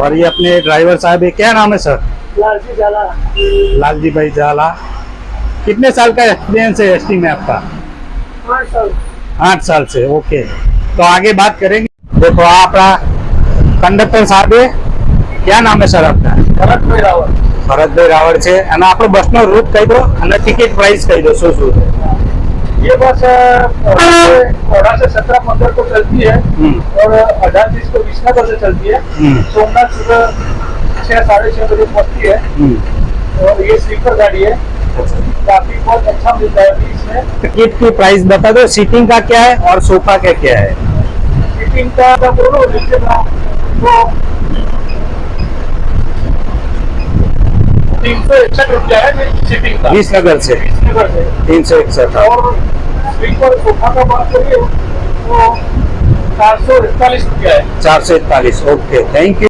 और ये अपने ड्राइवर साहब है, क्या नाम है सर? लालजी जाला। लालजी भाई जाला। कितने साल का एक्सपीरियंस है एसटी में आपका? 8 साल। 8 साल से, ओके। तो आगे बात करेंगे। देखो आपका कंडक्टर साहब है, क्या नाम है सर आपका? ભરતભાઈ રાવળ। ભરતભાઈ રાવળ છે અને આપણો બસનો રૂટ કહી દો અને ટિકિટ પ્રાઇસ કહી દો શું શું છે? ये बस 18 से 17 15 को चलती है और 18 30 को विसनगर से चलती है। सोमनाथ सुबह 6 साढ़े 6 बजे पहुंचती है और ये स्लीपर गाड़ी है। काफी बहुत अच्छा मिलता है अभी इसमें। टिकट की प्राइस बता दो, सीटिंग का क्या है और सोफा का क्या है? सीटिंग का बोलो नीचे का तो 361 रुपया है सीटिंग का। विसनगर से विसनगर से 361 और स्लीपर सोफा का बात करिए तो 441 रुपया है। 441, ओके, थैंक यू।